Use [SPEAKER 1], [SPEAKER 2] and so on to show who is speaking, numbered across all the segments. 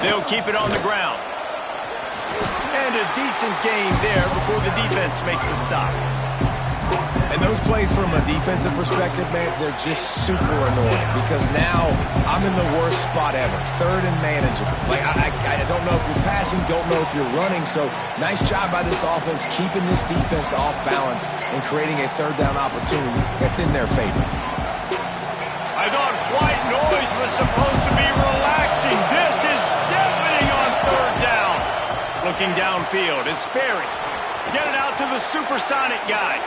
[SPEAKER 1] They'll keep it on the ground. And a decent gain there before the defense makes the stop.
[SPEAKER 2] And those plays from a defensive perspective, man, they're just super annoying because now I'm in the worst spot ever. Third and manageable. Like, I don't know if you're passing, don't know if you're running. So nice job by this offense keeping this defense off balance and creating a third down opportunity that's in their favor.
[SPEAKER 1] I thought white noise was supposed to be relaxing. This is deafening on third down. Looking downfield, it's Sperry. Get it out to the supersonic guy.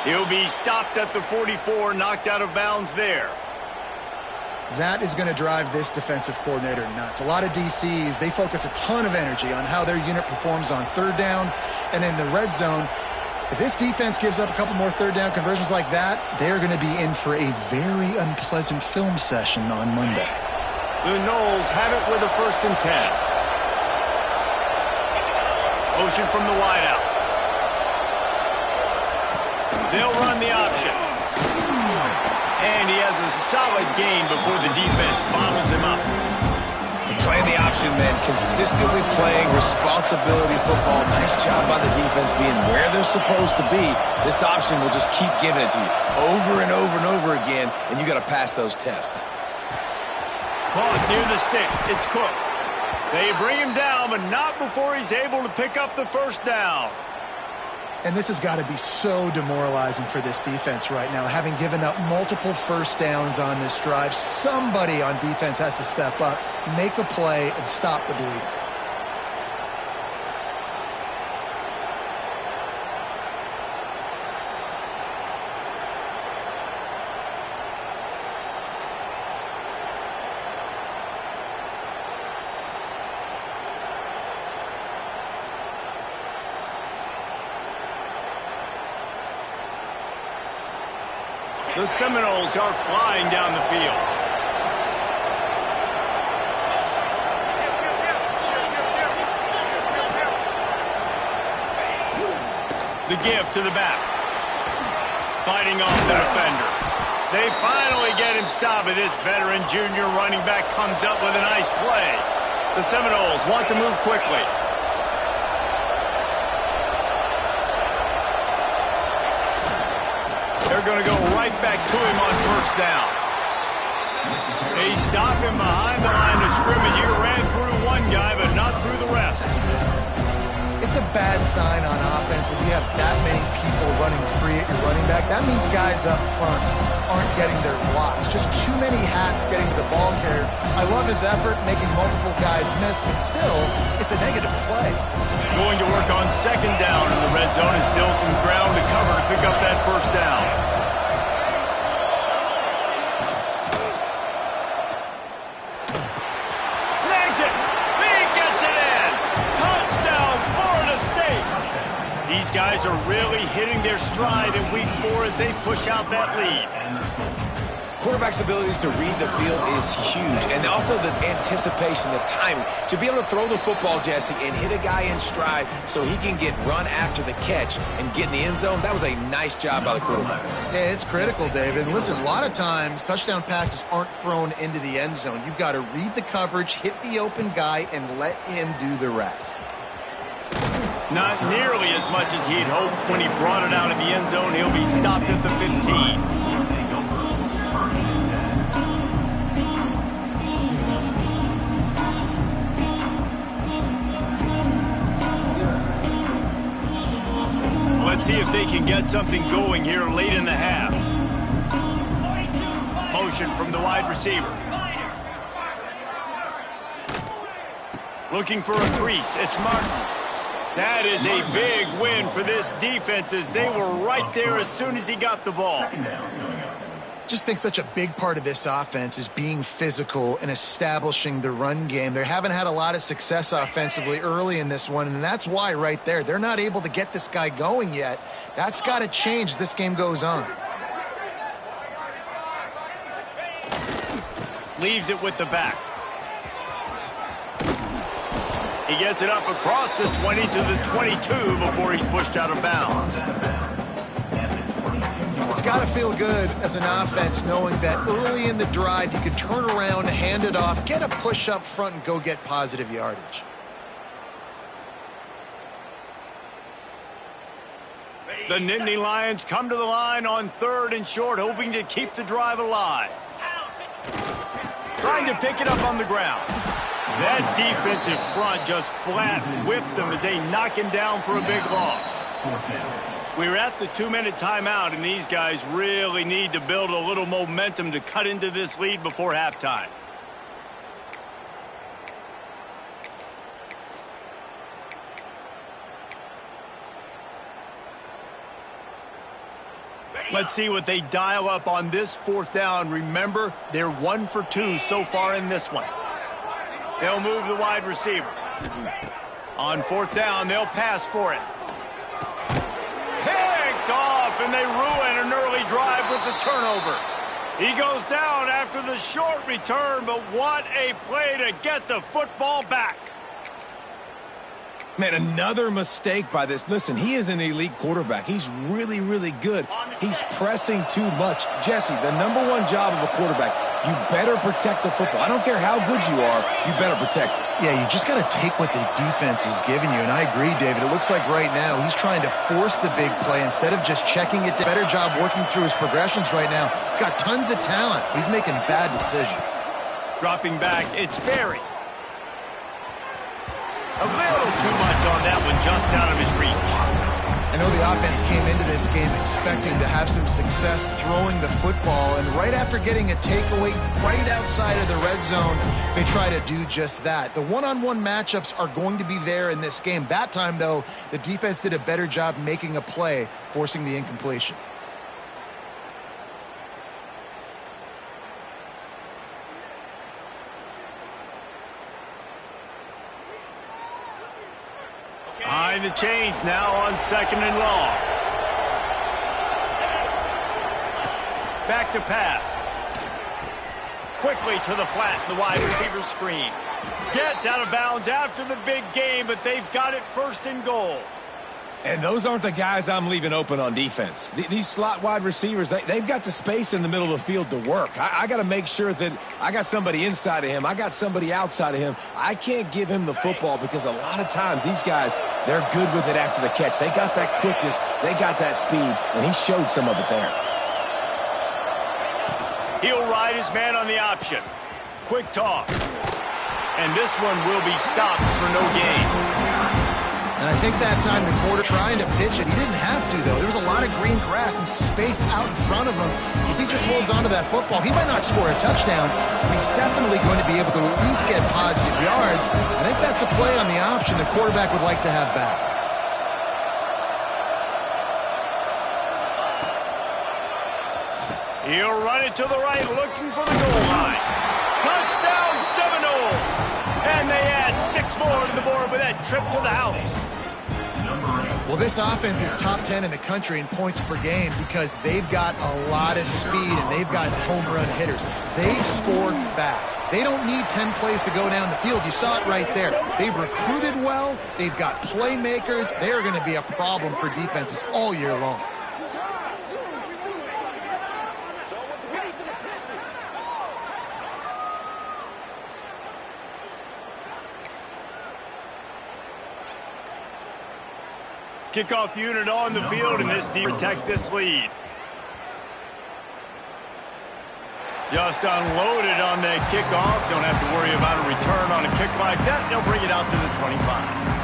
[SPEAKER 1] He'll be stopped at the 44, knocked out of bounds there.
[SPEAKER 3] That is going to drive this defensive coordinator nuts. A lot of DCs, they focus a ton of energy on how their unit performs on third down and in the red zone. If this defense gives up a couple more third down conversions like that, they're going to be in for a very unpleasant film session on Monday.
[SPEAKER 1] The Noles have it with a 1st and 10. Motion from the wideout. They'll run the option. And he has a solid gain before the defense bottles him up.
[SPEAKER 2] Playing the option, man. Consistently playing responsibility football. Nice job by the defense being where they're supposed to be. This option will just keep giving it to you over and over and over again, and you got to pass those tests.
[SPEAKER 1] Caught near the sticks. It's Cook. They bring him down, but not before he's able to pick up the 1st down.
[SPEAKER 3] And this has got to be so demoralizing for this defense right now, having given up multiple 1st downs on this drive. Somebody on defense has to step up, make a play, and stop the bleeding.
[SPEAKER 1] The Seminoles are flying down the field. The give to the back. Fighting off the defender. They finally get him stopped, but this veteran junior running back comes up with a nice play. The Seminoles want to move quickly. They're going to go right back to him on 1st down. They stop him behind the line of scrimmage. He ran through one guy, but not through the rest.
[SPEAKER 3] It's a bad sign on offense when you have that many people running free at your running back. That means guys up front aren't getting their blocks. Just too many hats getting to the ball carrier. I love his effort, making multiple guys miss, but still, it's a negative play.
[SPEAKER 1] Going to work on 2nd down in the red zone, and still some ground to cover to pick up that 1st down. Snags it! He gets it in! Touchdown, Florida State! These guys are really hitting their stride in week 4 as they push out that lead.
[SPEAKER 2] Quarterback's abilities to read the field is huge, and also the anticipation, the timing. To be able to throw the football, Jesse, and hit a guy in stride so he can get run after the catch and get in the end zone, that was a nice job by the quarterback.
[SPEAKER 3] Yeah, it's critical, David. And listen, a lot of times, touchdown passes aren't thrown into the end zone. You've got to read the coverage, hit the open guy, and let him do the rest.
[SPEAKER 1] Not nearly as much as he'd hoped when he brought it out of the end zone. He'll be stopped at the 15. Let's see if they can get something going here late in the half. Motion from the wide receiver. Looking for a crease. It's Martin. That is a big win for this defense as they were right there as soon as he got the ball.
[SPEAKER 3] Just think such a big part of this offense is being physical and establishing the run game. They haven't had a lot of success offensively early in this one, and that's why right there, they're not able to get this guy going yet. That's got to change as this game goes on.
[SPEAKER 1] Leaves it with the back. He gets it up across the 20 to the 22 before he's pushed out of bounds.
[SPEAKER 3] It's got to feel good as an offense knowing that early in the drive you can turn around, hand it off, get a push up front, and go get positive yardage.
[SPEAKER 1] The Nittany Lions come to the line on 3rd and short, hoping to keep the drive alive. Trying to pick it up on the ground. That defensive front just flat whipped them as they knock him down for a big loss. We're at the 2-minute timeout, and these guys really need to build a little momentum to cut into this lead before halftime. Let's see what they dial up on this 4th down. Remember, they're 1 for 2 so far in this one. They'll move the wide receiver. On 4th down, they'll pass for it. Picked off, and they ruin an early drive with the turnover. He goes down after the short return, but what a play to get the football back.
[SPEAKER 2] Man, another mistake by this. Listen, he is an elite quarterback. He's really, really good. He's pressing too much. Jesse, the #1 job of a quarterback, you better protect the football. I don't care how good you are, you better protect it.
[SPEAKER 3] Yeah, you just got to take what the defense is giving you, and I agree, David. It looks like right now he's trying to force the big play instead of just checking it. Better job working through his progressions right now. He's got tons of talent. He's making bad decisions.
[SPEAKER 1] Dropping back, it's Berry. A little too much on that one, just out of his reach.
[SPEAKER 3] I know the offense came into this game expecting to have some success throwing the football, and right after getting a takeaway right outside of the red zone, they try to do just that. The one-on-one matchups are going to be there in this game. That time, though, the defense did a better job making a play, forcing the incompletion.
[SPEAKER 1] Behind the chains now on 2nd and long. Back to pass. Quickly to the flat, the wide receiver screen. Gets out of bounds after the big game, but they've got it 1st and goal.
[SPEAKER 2] And those aren't the guys I'm leaving open on defense. These slot wide receivers, they've got the space in the middle of the field to work. I got to make sure that I got somebody inside of him. I got somebody outside of him. I can't give him the football because a lot of times these guys, they're good with it after the catch. They got that quickness. They got that speed, and he showed some of it there.
[SPEAKER 1] He'll ride his man on the option. Quick toss. And this one will be stopped for no gain.
[SPEAKER 3] And I think that time the quarter trying to pitch it, he didn't have to, though. There was a lot of green grass and space out in front of him. If he just holds onto that football, he might not score a touchdown, but he's definitely going to be able to at least get positive yards. I think that's a play on the option the quarterback would like to have back.
[SPEAKER 1] He'll run it to the right, looking for the goal line. Touchdown, Seminoles! And they add 6 more to the board with that trip to the house.
[SPEAKER 3] Well, this offense is top 10 in the country in points per game because they've got a lot of speed and they've got home run hitters. They score fast. They don't need 10 plays to go down the field. You saw it right there. They've recruited well. They've got playmakers. They are going to be a problem for defenses all year long.
[SPEAKER 1] Kickoff unit on the field, and this defense protect this lead. Just unloaded on that kickoff. Don't have to worry about a return on a kick like that. They'll bring it out to the 25.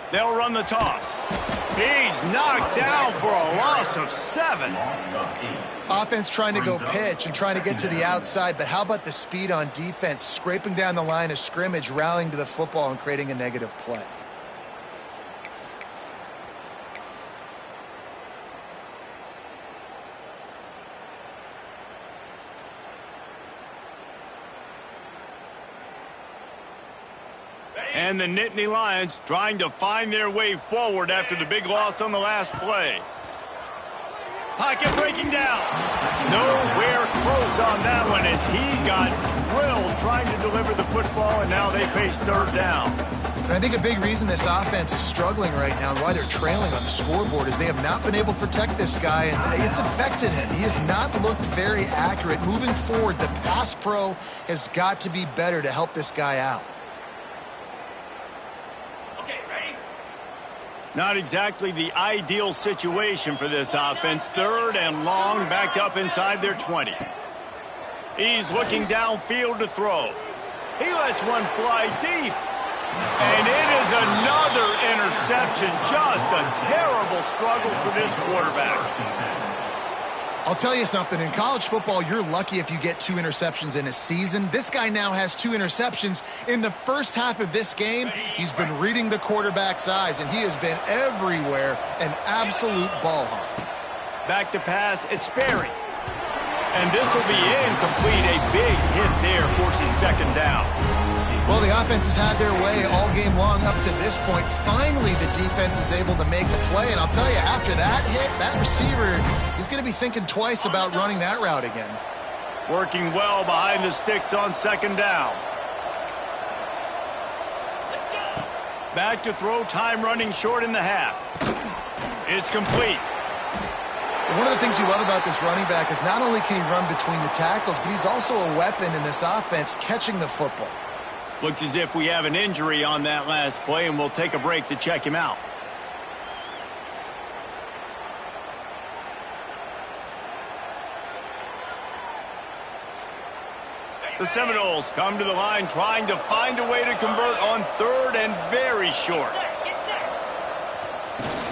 [SPEAKER 1] They'll run the toss. He's knocked down for a loss of 7.
[SPEAKER 3] Offense trying to go pitch and trying to get to the outside, but how about the speed on defense, scraping down the line of scrimmage, rallying to the football and creating a negative play.
[SPEAKER 1] And the Nittany Lions trying to find their way forward after the big loss on the last play. Pocket breaking down. Nowhere close on that one as he got drilled trying to deliver the football, and now they face third down.
[SPEAKER 3] And I think a big reason this offense is struggling right now and why they're trailing on the scoreboard is they have not been able to protect this guy, and it's affected him. He has not looked very accurate. Moving forward, the pass pro has got to be better to help this guy out.
[SPEAKER 1] Not exactly the ideal situation for this offense. Third and long, backed up inside their 20. He's looking downfield to throw. He lets one fly deep. And it is another interception. Just a terrible struggle for this quarterback.
[SPEAKER 3] I'll tell you something, in college football, you're lucky if you get 2 interceptions in a season. This guy now has 2 interceptions. In the first half of this game, he's been reading the quarterback's eyes, and he has been everywhere, an absolute ball hawk.
[SPEAKER 1] Back to pass, it's Sperry. And this will be incomplete. A big hit there forces second down.
[SPEAKER 3] Well, the offense has had their way all game long up to this point. Finally, the defense is able to make a play. And I'll tell you, after that hit, that receiver, he's going to be thinking twice about running that route again.
[SPEAKER 1] Working well behind the sticks on second down. Back to throw, time running short in the half. It's complete.
[SPEAKER 3] One of the things you love about this running back is not only can he run between the tackles, but he's also a weapon in this offense catching the football.
[SPEAKER 1] Looks as if we have an injury on that last play, and we'll take a break to check him out. The Seminoles come to the line trying to find a way to convert on third and very short.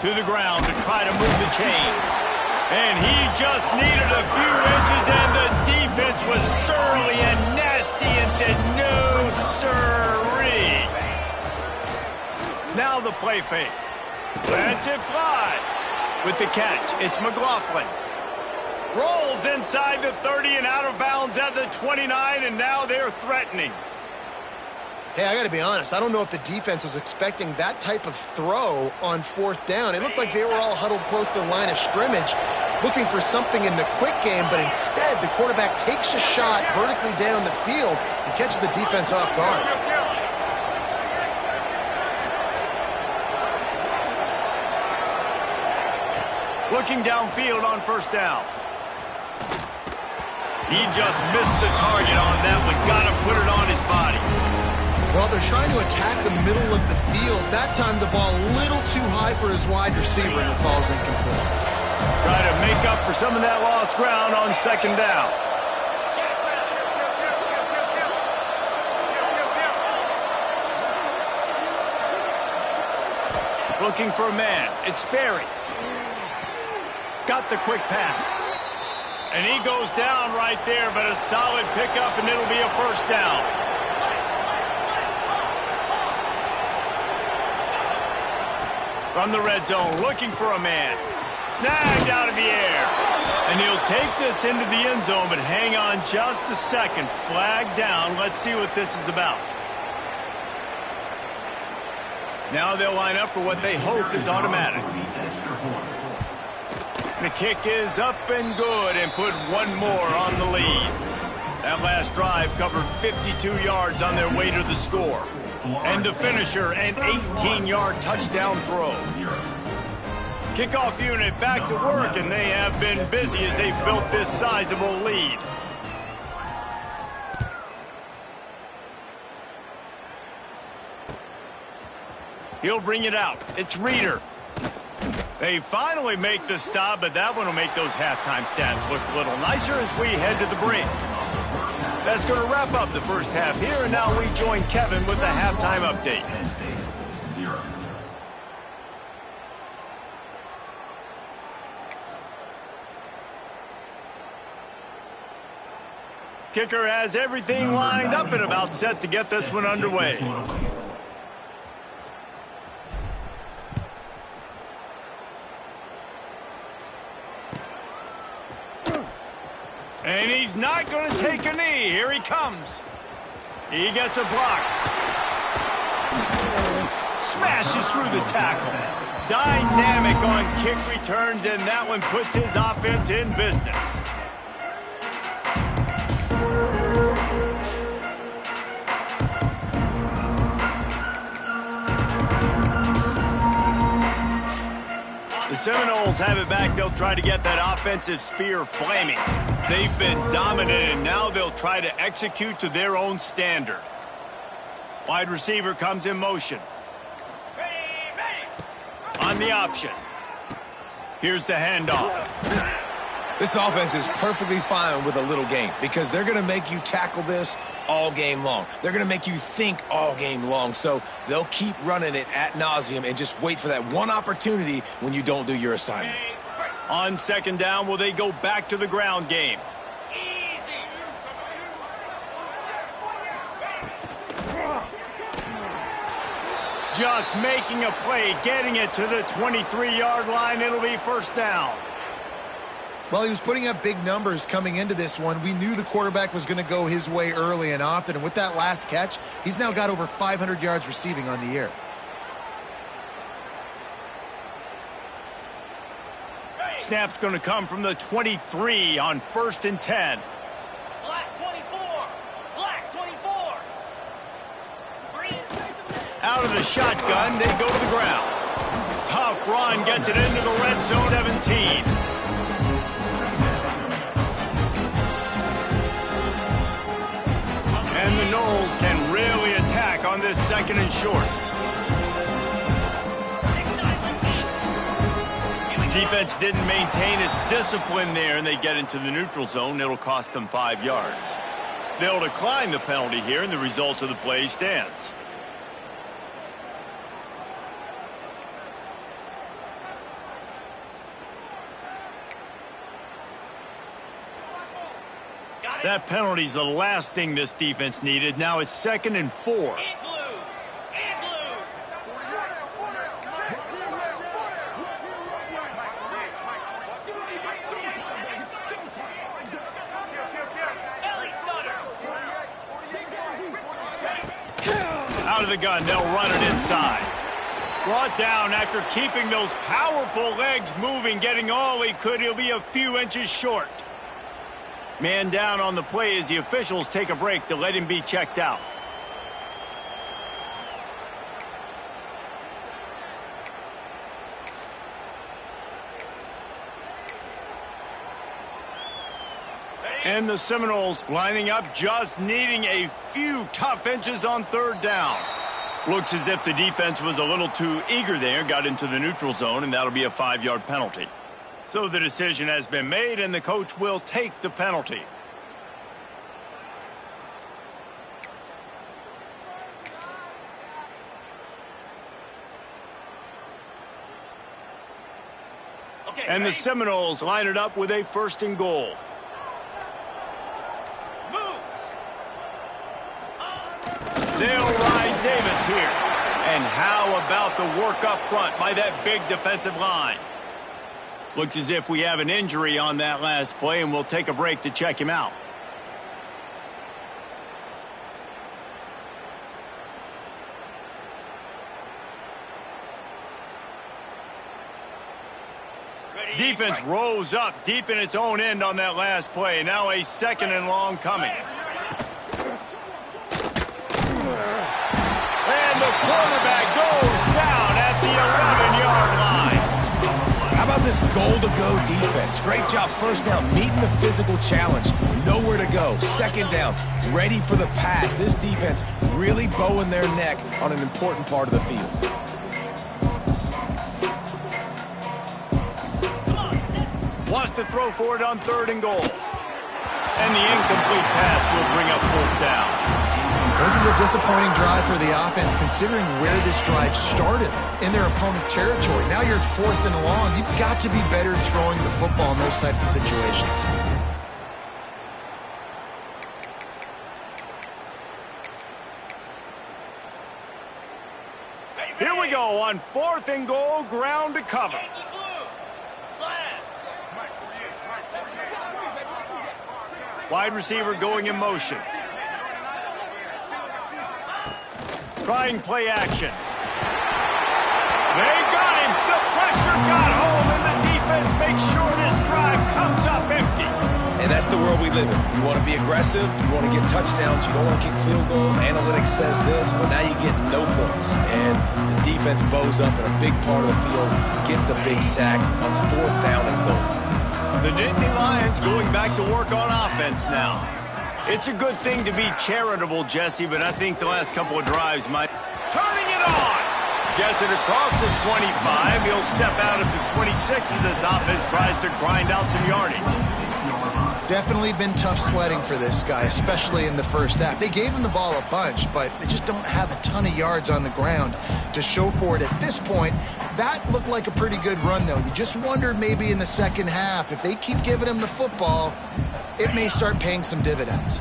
[SPEAKER 1] To the ground to try to move the chains. And he just needed a few inches, and the defense was surly and nasty and said, no, sirree. Now the play fake. Lets it fly. With the catch, it's McLaughlin. Rolls inside the 30 and out of bounds at the 29, and now they're threatening.
[SPEAKER 3] Hey, I got to be honest. I don't know if the defense was expecting that type of throw on fourth down. It looked like they were all huddled close to the line of scrimmage, looking for something in the quick game, but instead the quarterback takes a shot vertically down the field and catches the defense off guard.
[SPEAKER 1] Looking downfield on first down. He just missed the target on that one. Got to put it on his body.
[SPEAKER 3] Well, they're trying to attack the middle of the field. That time the ball a little too high for his wide receiver, and it falls incomplete.
[SPEAKER 1] Try to make up for some of that lost ground on second down. Looking for a man. It's Sperry. Got the quick pass. And he goes down right there, but a solid pickup, and it'll be a first down. From the red zone, looking for a man. Snagged out of the air. And he'll take this into the end zone, but hang on just a second. Flag down. Let's see what this is about. Now they'll line up for what they hope is automatic. The kick is up and good and put one more on the lead. That last drive covered 52 yards on their way to the score. And the finisher, an 18-yard touchdown throw. Kickoff unit back to work, and they have been busy as they've built this sizable lead. He'll bring it out. It's Reeder. They finally make the stop, but that one will make those halftime stats look a little nicer as we head to the break. That's going to wrap up the first half here, and now we join Kevin with the halftime update. Kicker has everything lined up and about set to get this one underway. And he's not going to take a knee. Here he comes. He gets a block. smashes through the tackle. Dynamic on kick returns, and that one puts his offense in business. The Seminoles have it back. They'll try to get that offensive spear flaming. They've been dominant, and now they'll try to execute to their own standard. Wide receiver comes in motion. On the option. Here's the handoff.
[SPEAKER 2] This offense is perfectly fine with a little game because they're going to make you tackle this all game long. They're going to make you think all game long. So they'll keep running it ad nauseum and just wait for that one opportunity when you don't do your assignment.
[SPEAKER 1] On second down, will they go back to the ground game? Just making a play, getting it to the 23-yard line. It'll be first down.
[SPEAKER 3] Well, he was putting up big numbers coming into this one. We knew the quarterback was going to go his way early and often. And with that last catch, he's now got over 500 yards receiving on the year.
[SPEAKER 1] Snap's going to come from the 23 on 1st and 10.
[SPEAKER 4] Black 24. Black 24.
[SPEAKER 1] Out of the shotgun, they go to the ground. Tough run gets it into the red zone, 17. And the Noles can really attack on this 2nd and short. Defense didn't maintain its discipline there, and they get into the neutral zone. It'll cost them 5 yards. They'll decline the penalty here, and the result of the play stands. That penalty's the last thing this defense needed. Now it's 2nd and 4. Out of the gun, they'll run it inside. Brought down after keeping those powerful legs moving, getting all he could. He'll be a few inches short. Man down on the play as the officials take a break to let him be checked out. And the Seminoles lining up, just needing a few tough inches on 3rd down. Looks as if the defense was a little too eager there, got into the neutral zone, and that'll be a 5-yard penalty. So the decision has been made, and the coach will take the penalty. And the Seminoles line it up with a 1st and goal. They'll ride Davis here. And how about the work up front by that big defensive line? Looks as if we have an injury on that last play, and we'll take a break to check him out. Defense rose up deep in its own end on that last play. Now a 2nd and long coming. And the quarterback goes down at the 11-yard line.
[SPEAKER 2] How about this goal-to-go defense? Great job 1st down, meeting the physical challenge. Nowhere to go. 2nd down, ready for the pass. This defense really bowing their neck on an important part of the field.
[SPEAKER 1] Wants to throw for it on 3rd and goal. And the incomplete pass will bring up 4th down.
[SPEAKER 3] This is a disappointing drive for the offense considering where this drive started, in their opponent territory. Now you're 4th and long. You've got to be better throwing the football in those types of situations.
[SPEAKER 1] Here we go on 4th and goal, ground to cover. Wide receiver going in motion. Trying play action. They got him. The pressure got home, and the defense makes sure this drive comes up empty.
[SPEAKER 2] And that's the world we live in. You want to be aggressive, you want to get touchdowns, you don't want to kick field goals. Analytics says this, but now you get no points. And the defense bows up in a big part of the field, gets the big sack on 4th down and goal.
[SPEAKER 1] The Nittany Lions going back to work on offense now. It's a good thing to be charitable, Jesse, but I think the last couple of drives might... Turning it on! Gets it across the 25. He'll step out at the 26 as this offense tries to grind out some yardage.
[SPEAKER 3] Definitely been tough sledding for this guy, especially in the first half. They gave him the ball a bunch, but they just don't have a ton of yards on the ground to show for it at this point. That looked like a pretty good run, though. You just wondered maybe in the second half, if they keep giving him the football, it may start paying some dividends.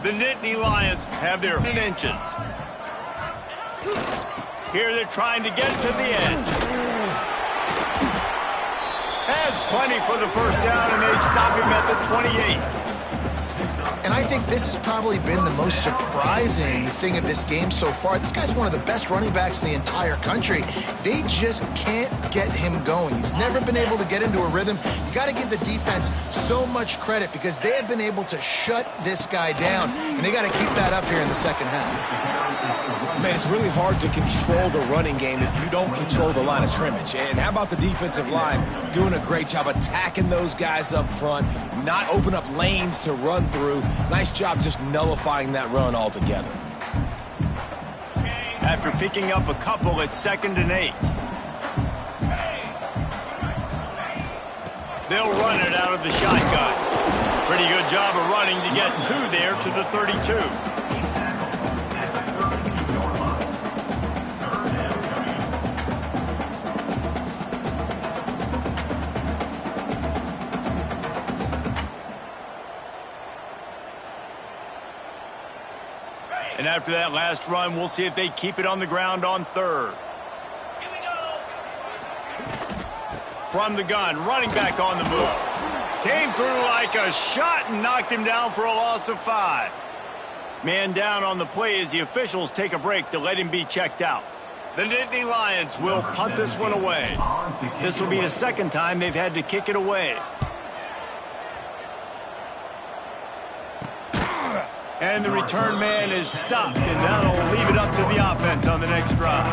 [SPEAKER 1] The Nittany Lions have their inches. Here they're trying to get to the edge. Has plenty for the first down, and they stop him at the 28.
[SPEAKER 3] And I think this has probably been the most surprising thing of this game so far. This guy's one of the best running backs in the entire country. They just can't get him going. He's never been able to get into a rhythm. You got to give the defense so much credit because they have been able to shut this guy down, and they got to keep that up here in the second half.
[SPEAKER 2] Man, it's really hard to control the running game if you don't control the line of scrimmage. And how about the defensive line doing a great job attacking those guys up front, not open up lanes to run through. Nice job just nullifying that run altogether.
[SPEAKER 1] After picking up a couple, it's 2nd and 8. They'll run it out of the shotgun. Pretty good job of running to get 2 there to the 32. And after that last run, we'll see if they keep it on the ground on 3rd.
[SPEAKER 4] Here we go.
[SPEAKER 1] From the gun, running back on the move. Came through like a shot and knocked him down for a loss of 5. Man down on the play as the officials take a break to let him be checked out. The Nittany Lions will punt this one away. This will be the second time they've had to kick it away. And the return man is stopped, and that'll leave it up to the offense on the next drive.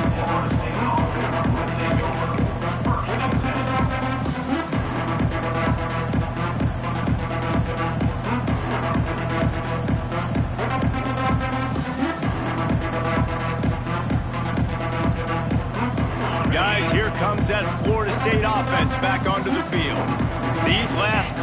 [SPEAKER 1] Guys, here comes that Florida State offense back onto the field. These last